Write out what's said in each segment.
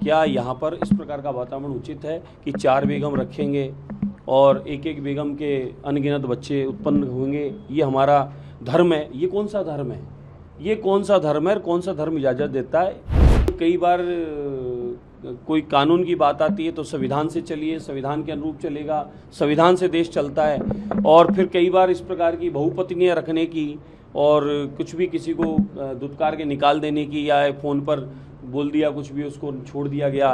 क्या यहाँ पर इस प्रकार का वातावरण उचित है कि 4 बेगम रखेंगे और एक एक बेगम के अनगिनत बच्चे उत्पन्न होंगे? ये हमारा धर्म है? ये कौन सा धर्म है? ये कौन सा धर्म है और कौन सा धर्म इजाज़त देता है? कई बार कोई कानून की बात आती है तो संविधान से चलिए, संविधान के अनुरूप चलेगा, संविधान से देश चलता है। और फिर कई बार इस प्रकार की बहुपत्नियाँ रखने की और कुछ भी किसी को धुतकार के निकाल देने की या फ़ोन पर बोल दिया कुछ भी उसको छोड़ दिया गया।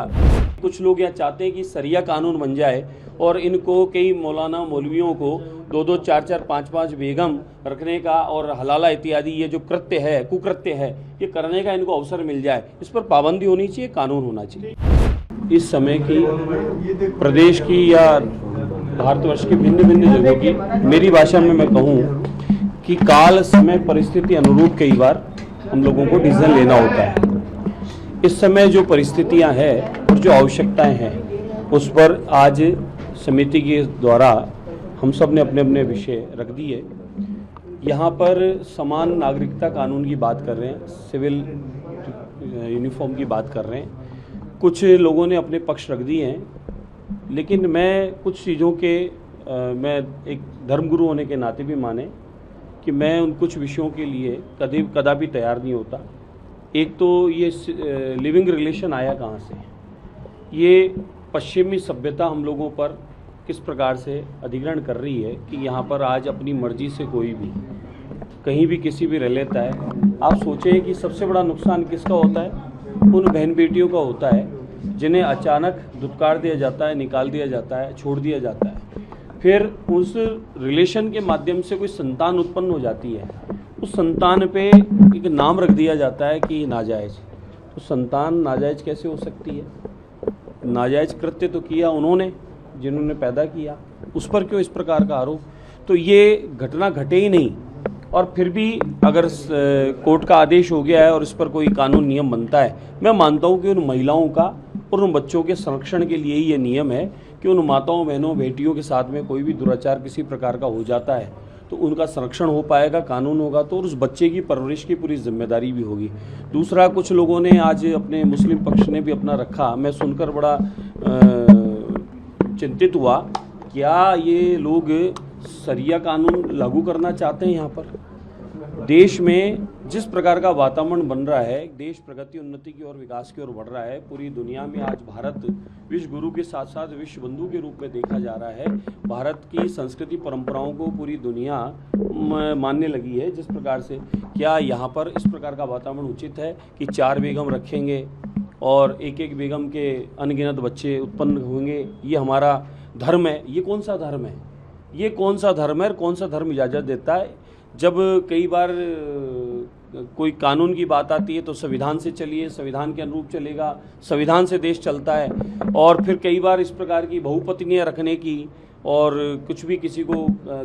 कुछ लोग यह चाहते हैं कि सरिया कानून बन जाए और इनको कई मौलाना मौलवियों को 2-2, 4-4, 5-5 बेगम रखने का और हलाला इत्यादि ये जो कृत्य है, कुकृत्य है, ये करने का इनको अवसर मिल जाए। इस पर पाबंदी होनी चाहिए, कानून होना चाहिए। इस समय की प्रदेश की या भारतवर्ष की भिन्न भिन्न जगहों की मेरी भाषा में मैं कहूँ कि काल समय परिस्थिति अनुरूप कई बार हम लोगों को डिसीजन लेना होता है। इस समय जो परिस्थितियां हैं और जो आवश्यकताएं हैं उस पर आज समिति के द्वारा हम सब ने अपने अपने विषय रख दिए। यहाँ पर समान नागरिकता कानून की बात कर रहे हैं, सिविल यूनिफॉर्म की बात कर रहे हैं। कुछ लोगों ने अपने पक्ष रख दिए हैं, लेकिन मैं कुछ चीज़ों के मैं एक धर्मगुरु होने के नाते भी माने कि मैं उन कुछ विषयों के लिए कदापि तैयार नहीं होता। एक तो ये लिविंग रिलेशन आया कहाँ से, ये पश्चिमी सभ्यता हम लोगों पर किस प्रकार से अधिग्रहण कर रही है कि यहाँ पर आज अपनी मर्जी से कोई भी कहीं भी किसी भी रह लेता है। आप सोचें कि सबसे बड़ा नुकसान किसका होता है? उन बहन बेटियों का होता है जिन्हें अचानक धुतकार दिया जाता है, निकाल दिया जाता है, छोड़ दिया जाता है। फिर उस रिलेशन के माध्यम से कोई संतान उत्पन्न हो जाती है, उस संतान पे एक नाम रख दिया जाता है कि नाजायज़। तो संतान नाजायज़ कैसे हो सकती है? नाजायज़ कृत्य तो किया उन्होंने जिन्होंने पैदा किया, उस पर क्यों इस प्रकार का आरोप? तो ये घटना घटे ही नहीं और फिर भी अगर कोर्ट का आदेश हो गया है और इस पर कोई कानून नियम बनता है, मैं मानता हूँ कि उन महिलाओं का और उन बच्चों के संरक्षण के लिए ही ये नियम है कि उन माताओं, बहनों, बेटियों के साथ में कोई भी दुराचार किसी प्रकार का हो जाता है तो उनका संरक्षण हो पाएगा, कानून होगा तो उस बच्चे की परवरिश की पूरी जिम्मेदारी भी होगी। दूसरा, कुछ लोगों ने आज अपने मुस्लिम पक्ष ने भी अपना रखा, मैं सुनकर बड़ा चिंतित हुआ। क्या ये लोग सरिया कानून लागू करना चाहते हैं? यहाँ पर देश में जिस प्रकार का वातावरण बन रहा है, देश प्रगति उन्नति की ओर, विकास की ओर बढ़ रहा है। पूरी दुनिया में आज भारत विश्व गुरु के साथ साथ विश्व बंधु के रूप में देखा जा रहा है। भारत की संस्कृति परंपराओं को पूरी दुनिया मानने लगी है। जिस प्रकार से क्या यहाँ पर इस प्रकार का वातावरण उचित है कि 4 बेगम रखेंगे और एक एक बेगम के अनगिनत बच्चे उत्पन्न होंगे? ये हमारा धर्म है? ये कौन सा धर्म है? ये कौन सा धर्म है और कौन सा धर्म इजाज़त देता है? जब कई बार कोई कानून की बात आती है तो संविधान से चलिए, संविधान के अनुरूप चलेगा, संविधान से देश चलता है। और फिर कई बार इस प्रकार की बहुपत्नियाँ रखने की और कुछ भी किसी को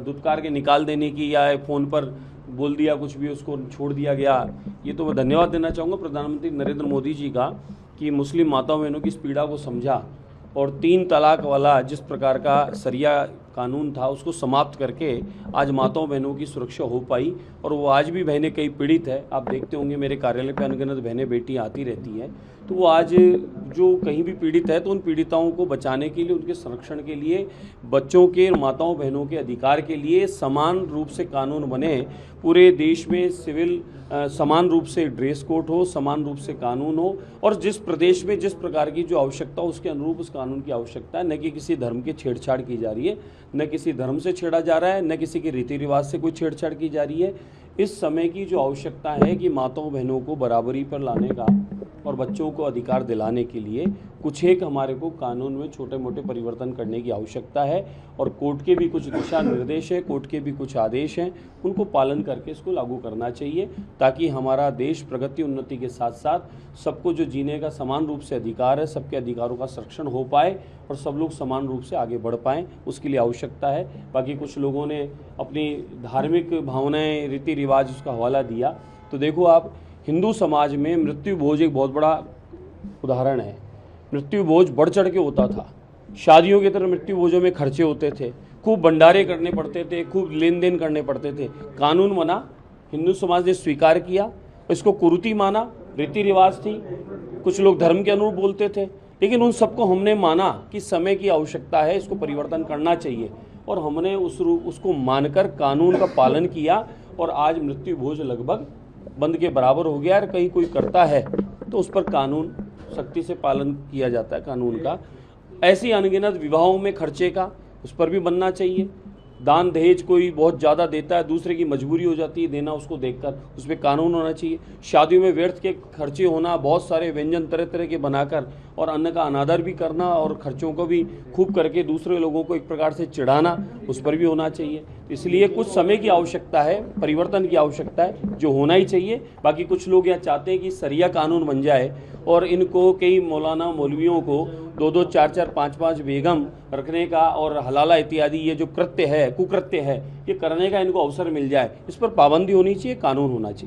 धुतकार के निकाल देने की या फ़ोन पर बोल दिया कुछ भी उसको छोड़ दिया गया। ये तो मैं धन्यवाद देना चाहूँगा प्रधानमंत्री नरेंद्र मोदी जी का कि मुस्लिम माताओं बहनों की इस पीड़ा को समझा और 3 तलाक वाला जिस प्रकार का सरिया कानून था उसको समाप्त करके आज माताओं बहनों की सुरक्षा हो पाई। और वो आज भी बहनें कई पीड़ित है, आप देखते होंगे मेरे कार्यालय पे अनगिनत बहनें बेटियाँ आती रहती हैं, तो वो आज जो कहीं भी पीड़ित है तो उन पीड़िताओं को बचाने के लिए, उनके संरक्षण के लिए, बच्चों के, माताओं बहनों के अधिकार के लिए समान रूप से कानून बने। पूरे देश में सिविल समान रूप से ड्रेस कोड हो, समान रूप से कानून हो और जिस प्रदेश में जिस प्रकार की जो आवश्यकता हो उसके अनुरूप उस कानून की आवश्यकता है। न कि किसी धर्म की छेड़छाड़ की जा रही है, न किसी धर्म से छेड़ा जा रहा है, न किसी के रीति रिवाज से कोई छेड़छाड़ की जा रही है। इस समय की जो आवश्यकता है कि माताओं बहनों को बराबरी पर लाने का और बच्चों को अधिकार दिलाने के लिए कुछ एक हमारे को कानून में छोटे मोटे परिवर्तन करने की आवश्यकता है। और कोर्ट के भी कुछ दिशा निर्देश है, कोर्ट के भी कुछ आदेश हैं, उनको पालन करके इसको लागू करना चाहिए ताकि हमारा देश प्रगति उन्नति के साथ साथ सबको जो जीने का समान रूप से अधिकार है, सबके अधिकारों का संरक्षण हो पाए और सब लोग समान रूप से आगे बढ़ पाएँ, उसके लिए आवश्यकता है। बाकी कुछ लोगों ने अपनी धार्मिक भावनाएं, रीति रिवाज उसका हवाला दिया। तो देखो आप, हिंदू समाज में मृत्यु भोज एक बहुत बड़ा उदाहरण है। मृत्यु भोज बढ़ चढ़ के होता था, शादियों की तरह मृत्यु भोजों में खर्चे होते थे, खूब भंडारे करने पड़ते थे, खूब लेन देन करने पड़ते थे। कानून बना, हिंदू समाज ने स्वीकार किया, इसको कुरीति माना, रीति रिवाज थी, कुछ लोग धर्म के अनुरूप बोलते थे, लेकिन उन सबको हमने माना कि समय की आवश्यकता है, इसको परिवर्तन करना चाहिए, और हमने उसको मानकर कानून का पालन किया, और आज मृत्यु भोज लगभग बंद के बराबर हो गया। और कहीं कोई करता है तो उस पर कानून सख्ती से पालन किया जाता है कानून का। ऐसी अनगिनत विवाहों में खर्चे का, उस पर भी बनना चाहिए। दान दहेज कोई बहुत ज़्यादा देता है, दूसरे की मजबूरी हो जाती है देना, उसको देखकर उस पर कानून होना चाहिए। शादियों में व्यर्थ के खर्चे होना, बहुत सारे व्यंजन तरह तरह के बनाकर और अन्न का अनादर भी करना, और खर्चों को भी खूब करके दूसरे लोगों को एक प्रकार से चिढ़ाना, उस पर भी होना चाहिए। इसलिए कुछ समय की आवश्यकता है, परिवर्तन की आवश्यकता है, जो होना ही चाहिए। बाकी कुछ लोग यह चाहते हैं कि सरिया कानून बन जाए और इनको कई मौलाना मौलवियों को 2-2, 4-4, 5-5 बेगम रखने का और हलाला इत्यादि ये जो कृत्य है, कुकृत्य है, ये करने का इनको अवसर मिल जाए। इस पर पाबंदी होनी चाहिए, कानून होना चाहिए।